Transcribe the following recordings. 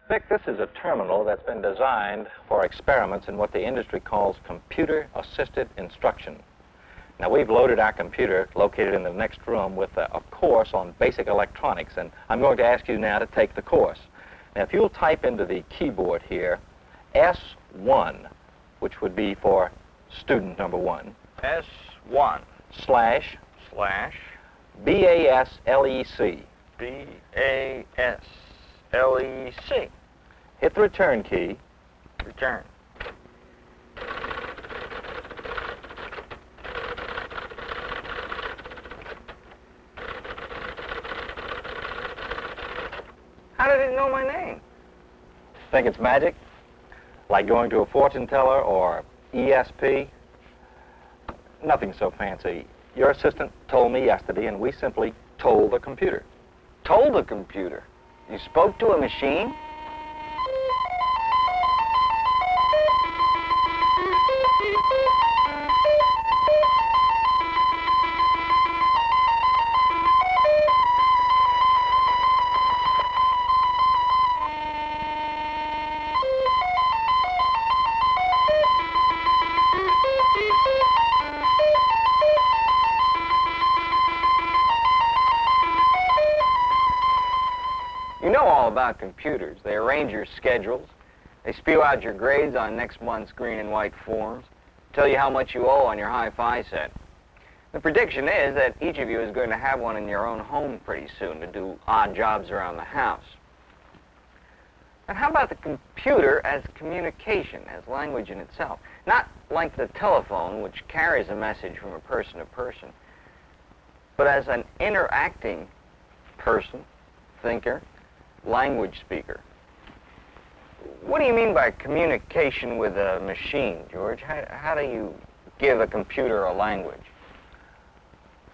Vic, this is a terminal that's been designed for experiments in what the industry calls computer-assisted instruction. Now, we've loaded our computer, located in the next room, with a course on basic electronics, and I'm going to ask you now to take the course. Now, if you'll type into the keyboard here, S1, which would be for student number 1. S1 slash BASLEC. BASLEC. Hit the return key. Return. How did it know my name? Think it's magic? Like going to a fortune teller or ESP? Nothing so fancy. Your assistant told me yesterday, and we simply told the computer. Told the computer? You spoke to a machine? You know all about computers. They arrange your schedules. They spew out your grades on next month's green and white forms. Tell you how much you owe on your hi-fi set. The prediction is that each of you is going to have one in your own home pretty soon to do odd jobs around the house. And how about the computer as communication, as language in itself? Not like the telephone, which carries a message from a person to person, but as an interacting person, thinker, language speaker. What do you mean by communication with a machine, George? How do you give a computer a language?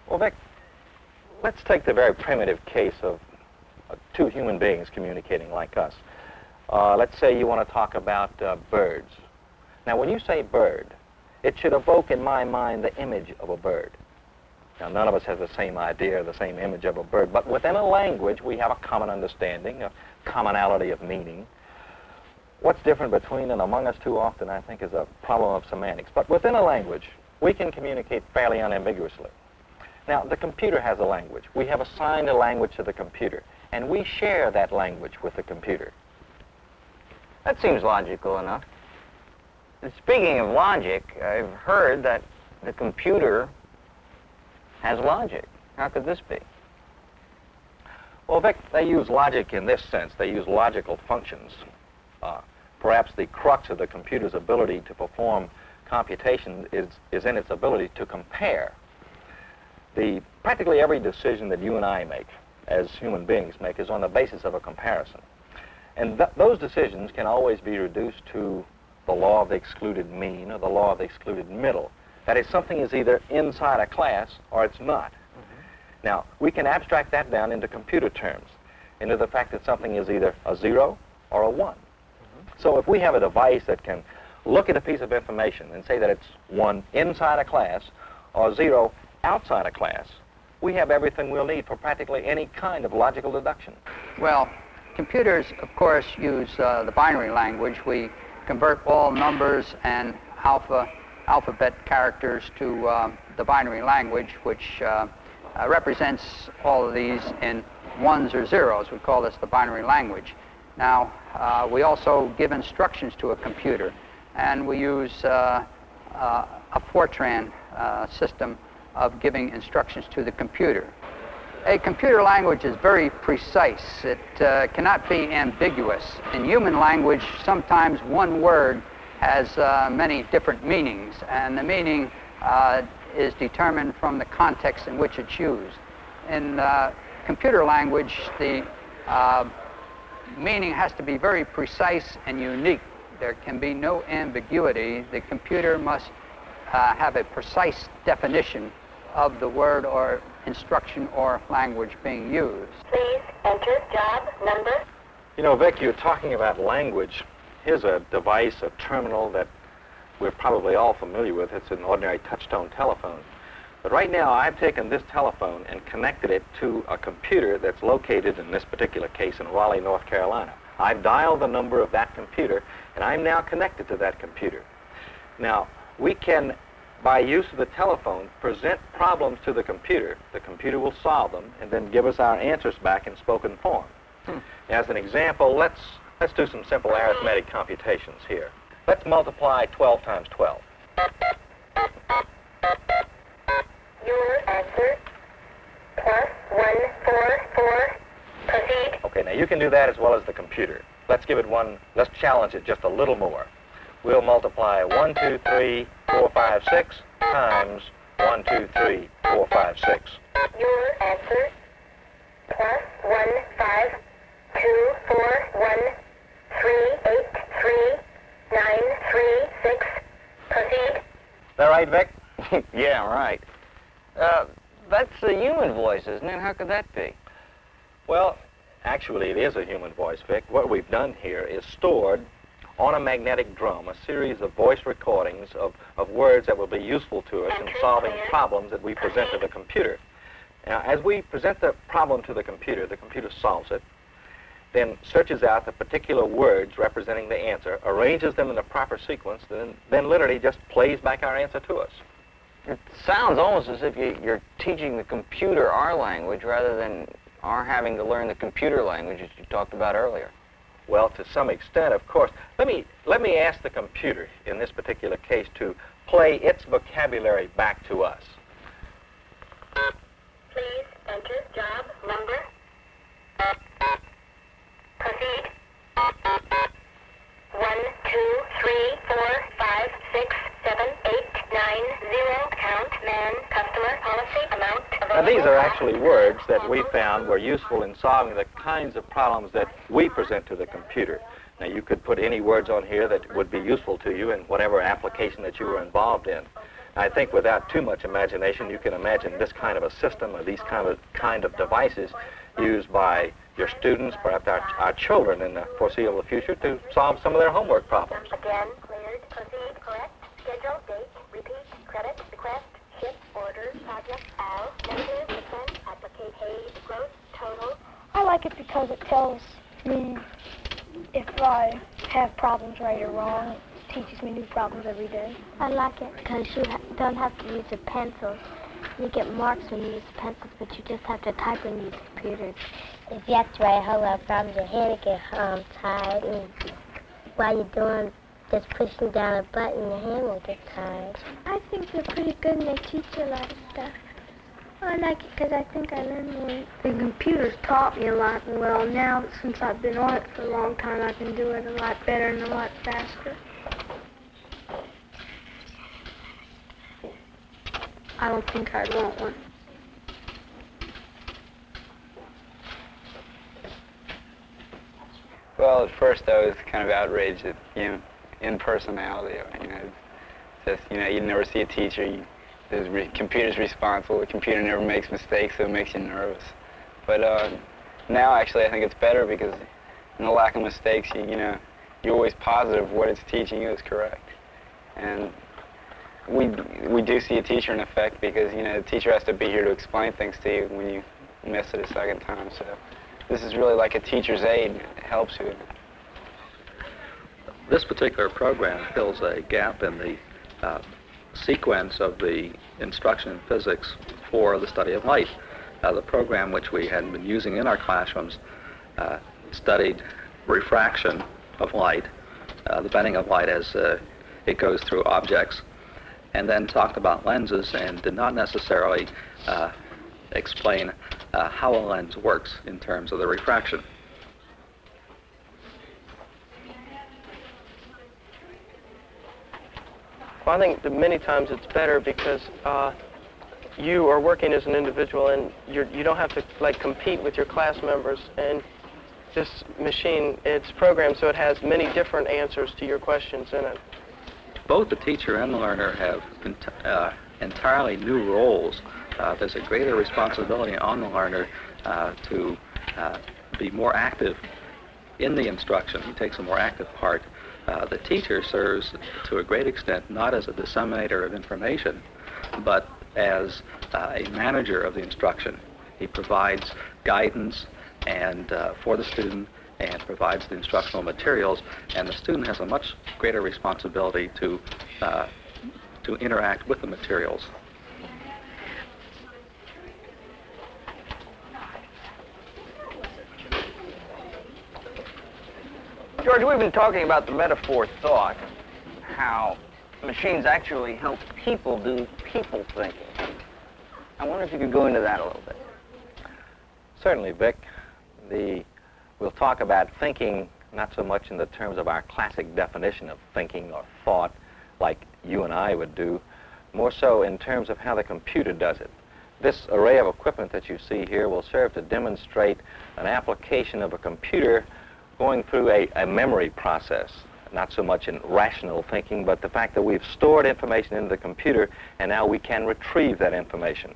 Well, Vic, let's take the very primitive case of two human beings communicating like us. Let's say you want to talk about birds. Now, when you say bird, it should evoke in my mind the image of a bird. Now, none of us has the same idea, the same image of a bird, but within a language, we have a common understanding, a commonality of meaning. What's different between and among us too often, I think, is a problem of semantics. But within a language, we can communicate fairly unambiguously. Now, the computer has a language. We have assigned a language to the computer, and we share that language with the computer. That seems logical enough. Speaking of logic, I've heard that the computer has logic. How could this be? Well, Vic, they use logic in this sense. They use logical functions. Perhaps the crux of the computer's ability to perform computation is in its ability to compare. Practically every decision that you and I make, as human beings make, is on the basis of a comparison. And those decisions can always be reduced to the law of the excluded mean or the law of the excluded middle. That is, something is either inside a class or it's not. Now, we can abstract that down into computer terms, into the fact that something is either a 0 or a 1. So if we have a device that can look at a piece of information and say that it's 1 inside a class or 0 outside a class, we have everything we'll need for practically any kind of logical deduction. Well, computers, of course, use the binary language. We convert all numbers and alphabet characters to the binary language, which represents all of these in ones or zeros. We call this the binary language. Now, we also give instructions to a computer, and we use a Fortran system of giving instructions to the computer. A computer language is very precise. It cannot be ambiguous. In human language, sometimes one word has many different meanings, and the meaning is determined from the context in which it's used. In computer language, the meaning has to be very precise and unique. There can be no ambiguity. The computer must have a precise definition of the word or instruction or language being used. Please enter job number. You know, Vic, you're talking about language. Here's a device, a terminal that we're probably all familiar with. It's an ordinary touch-tone telephone. But right now, I've taken this telephone and connected it to a computer that's located, in this particular case, in Raleigh, North Carolina. I've dialed the number of that computer, and I'm now connected to that computer. Now, we can, by use of the telephone, present problems to the computer. The computer will solve them and then give us our answers back in spoken form. As an example, let's do some simple arithmetic computations here. Let's multiply 12 times 12. Your answer, plus 144. Proceed. Okay, now you can do that as well as the computer. Let's challenge it just a little more. We'll multiply 1, 2, 3, 4, 5, 6 times 1, 2, 3, 4, 5, 6. Your answer, plus 1, 5, 2, 4, 1, 3, 8, 3, 9, 3, 6. Proceed. Is that right, Vic? Yeah, right. That's a human voice, isn't it? How could that be? Well, actually, it is a human voice, Vic. What we've done here is stored on a magnetic drum a series of voice recordings of words that will be useful to us in solving problems that we present to the computer. Now, as we present the problem to the computer solves it, then searches out the particular words representing the answer, arranges them in the proper sequence, then literally just plays back our answer to us. It sounds almost as if you're teaching the computer our language rather than our having to learn the computer language that you talked about earlier. Well, to some extent, of course. Let me ask the computer, in this particular case, to play its vocabulary back to us. Please enter job number. Proceed. 1, 2, 3, 4, 5, 6, 7, 8, 9, 0. Account, man, customer, policy, amount. Now, these are actually words that we found were useful in solving the kinds of problems that we present to the computer. Now, you could put any words on here that would be useful to you in whatever application that you were involved in. I think without too much imagination, you can imagine this kind of a system or these kind of devices used by your students, perhaps our children in the foreseeable future, to solve some of their homework problems. Again, cleared. Proceed, correct. Schedule, date, repeat, credit, request, ship, order, project, Al, negative, percent, applicate, paid, gross, total. I like it because it tells me if I have problems right or wrong. It teaches me new problems every day. I like it because you don't have to use your pencils. You get marks when you use pencils, but you just have to type when you use computers. If you have to write a whole lot of problems, your hand will get tired, and while you're doing just pushing down a button, your hand will get tired. I think they're pretty good and they teach you a lot of stuff. I like it because I think I learn more. The computers taught me a lot. Well, now since I've been on it for a long time, I can do it a lot better and a lot faster. I don't think I'd want one. Well, at first I was kind of outraged at, impersonality. It's just, you never see a teacher. The computer's responsible. The computer never makes mistakes, so it makes you nervous. But now, actually, I think it's better because in the lack of mistakes, you're always positive what it's teaching you is correct. And we do see a teacher in effect because, the teacher has to be here to explain things to you when you miss it a second time. So this is really like a teacher's aid. It helps you. This particular program fills a gap in the sequence of the instruction in physics for the study of light. The program which we had been using in our classrooms studied refraction of light, the bending of light as it goes through objects, and then talked about lenses and did not necessarily explain how a lens works in terms of the refraction. Well, I think that many times it's better because you are working as an individual and you don't have to compete with your class members. And this machine, it's programmed so it has many different answers to your questions in it. Both the teacher and the learner have entirely new roles. There's a greater responsibility on the learner to be more active in the instruction. He takes a more active part. The teacher serves to a great extent not as a disseminator of information, but as a manager of the instruction. He provides guidance and for the student and provides the instructional materials, and the student has a much greater responsibility to interact with the materials. George, we've been talking about the metaphor thought, how machines actually help people do people thinking. I wonder if you could go into that a little bit. Certainly, Vic. We'll talk about thinking not so much in the terms of our classic definition of thinking or thought, like you and I would do, more so in terms of how the computer does it. This array of equipment that you see here will serve to demonstrate an application of a computer going through a memory process, not so much in rational thinking, but the fact that we've stored information into the computer and now we can retrieve that information.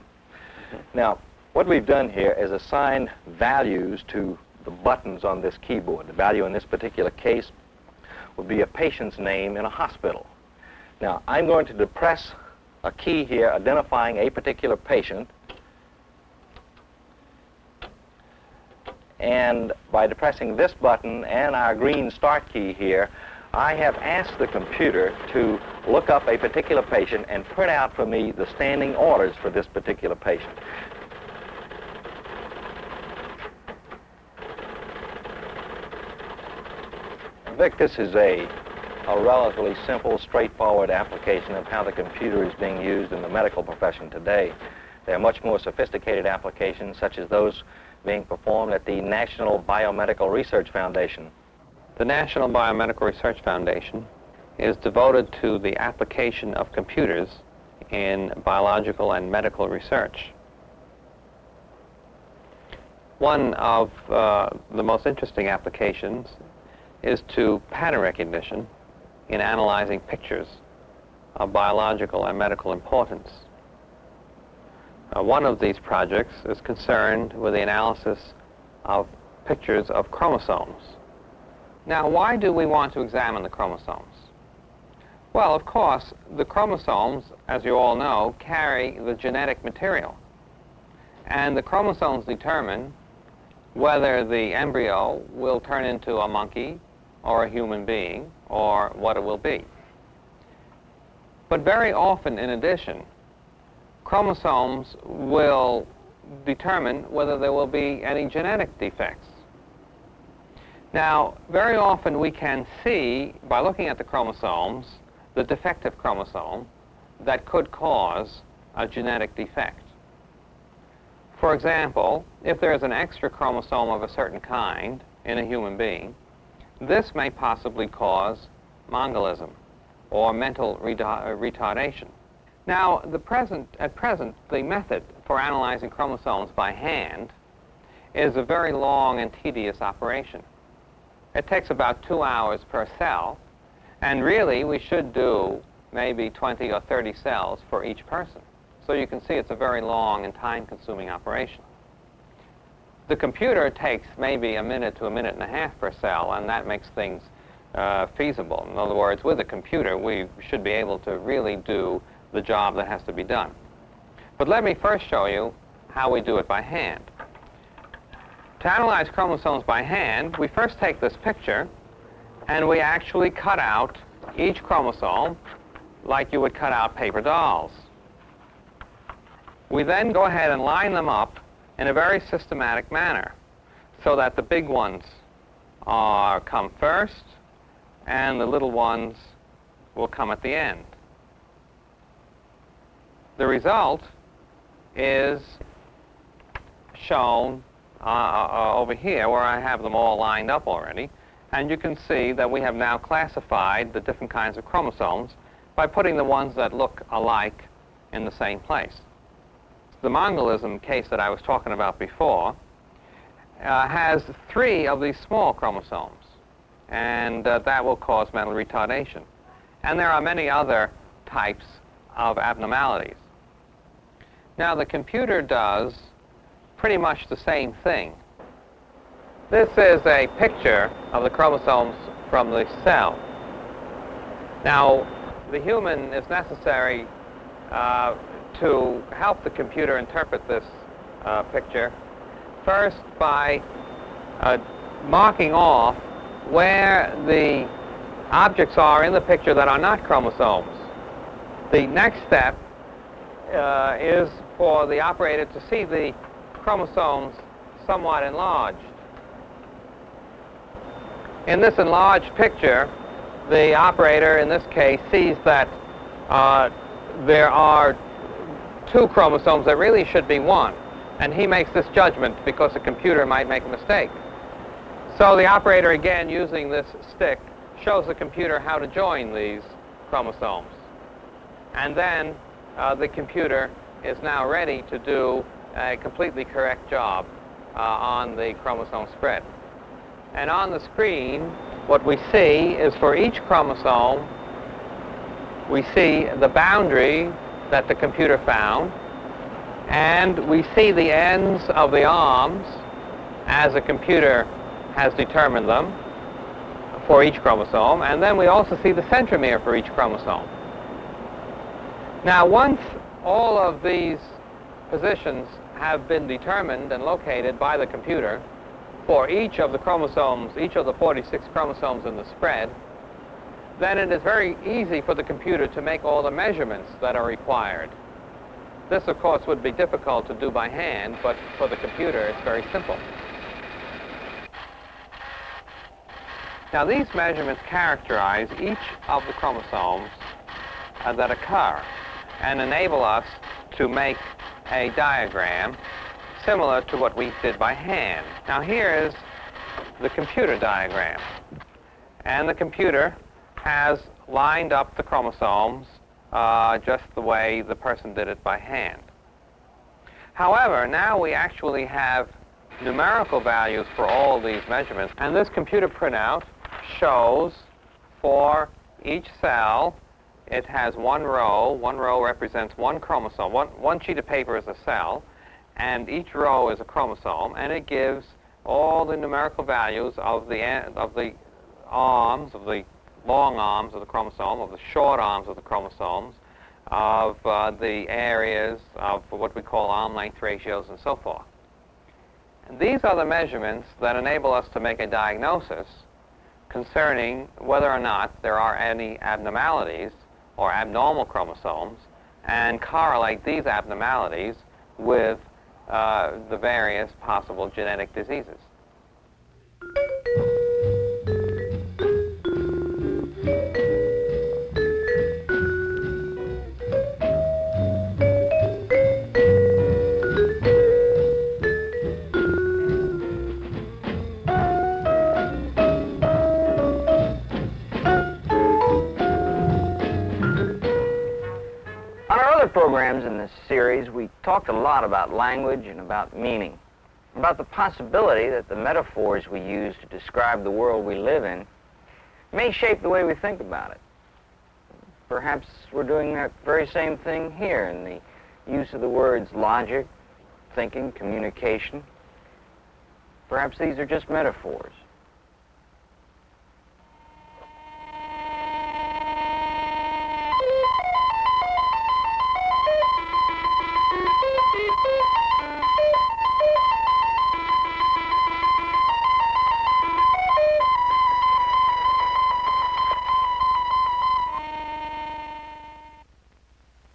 Now, what we've done here is assign values to the buttons on this keyboard. The value in this particular case would be a patient's name in a hospital. Now, I'm going to depress a key here identifying a particular patient, and by depressing this button and our green start key here, I have asked the computer to look up a particular patient and print out for me the standing orders for this particular patient. Vic, this is a relatively simple, straightforward application of how the computer is being used in the medical profession today. There are much more sophisticated applications, such as those being performed at the National Biomedical Research Foundation. The National Biomedical Research Foundation is devoted to the application of computers in biological and medical research. One of the most interesting applications is to pattern recognition in analyzing pictures of biological and medical importance. One of these projects is concerned with the analysis of pictures of chromosomes. Now, why do we want to examine the chromosomes? Well, of course, the chromosomes, as you all know, carry the genetic material. And the chromosomes determine whether the embryo will turn into a monkey or a human being, or what it will be. But very often, in addition, chromosomes will determine whether there will be any genetic defects. Now, very often we can see, by looking at the chromosomes, the defective chromosome that could cause a genetic defect. For example, if there is an extra chromosome of a certain kind in a human being, this may possibly cause Mongolism or mental retardation. Now, at present, the method for analyzing chromosomes by hand is a very long and tedious operation. It takes about 2 hours per cell, and really we should do maybe 20 or 30 cells for each person. So you can see it's a very long and time-consuming operation. The computer takes maybe a minute to a minute and a half per cell, and that makes things feasible. In other words, with a computer, we should be able to really do the job that has to be done. But let me first show you how we do it by hand. To analyze chromosomes by hand, we first take this picture, and we actually cut out each chromosome like you would cut out paper dolls. We then go ahead and line them up in a very systematic manner so that the big ones come first and the little ones will come at the end. The result is shown over here where I have them all lined up already, and you can see that we have now classified the different kinds of chromosomes by putting the ones that look alike in the same place. The Mongolism case that I was talking about before has 3 of these small chromosomes, and that will cause mental retardation. And there are many other types of abnormalities. Now, the computer does pretty much the same thing. This is a picture of the chromosomes from the cell. Now, the human is necessary to help the computer interpret this picture, first by marking off where the objects are in the picture that are not chromosomes. The next step is for the operator to see the chromosomes somewhat enlarged. In this enlarged picture, the operator, in this case, sees that there are 2 chromosomes that really should be 1. And he makes this judgment because the computer might make a mistake. So the operator, again, using this stick, shows the computer how to join these chromosomes. And then the computer is now ready to do a completely correct job on the chromosome spread. And on the screen, what we see is for each chromosome, we see the boundary that the computer found, and we see the ends of the arms as the computer has determined them for each chromosome, and then we also see the centromere for each chromosome. Now, once all of these positions have been determined and located by the computer for each of the chromosomes, each of the 46 chromosomes in the spread, then it is very easy for the computer to make all the measurements that are required. This, of course, would be difficult to do by hand, but for the computer, it's very simple. Now, these measurements characterize each of the chromosomes that occur and enable us to make a diagram similar to what we did by hand. Now, here is the computer diagram. And the computer has lined up the chromosomes just the way the person did it by hand. However, now we actually have numerical values for all these measurements. And this computer printout shows for each cell, it has 1 row. 1 row represents 1 chromosome. One sheet of paper is a cell, and each row is a chromosome, and it gives all the numerical values of the arms, of the long arms of the chromosome, of the short arms of the chromosomes, of the areas of what we call arm length ratios, and so forth. And these are the measurements that enable us to make a diagnosis concerning whether or not there are any abnormalities or abnormal chromosomes, and correlate these abnormalities with the various possible genetic diseases. Programs in this series, we talked a lot about language and about meaning, about the possibility that the metaphors we use to describe the world we live in may shape the way we think about it. Perhaps we're doing that very same thing here in the use of the words logic, thinking, communication. Perhaps these are just metaphors.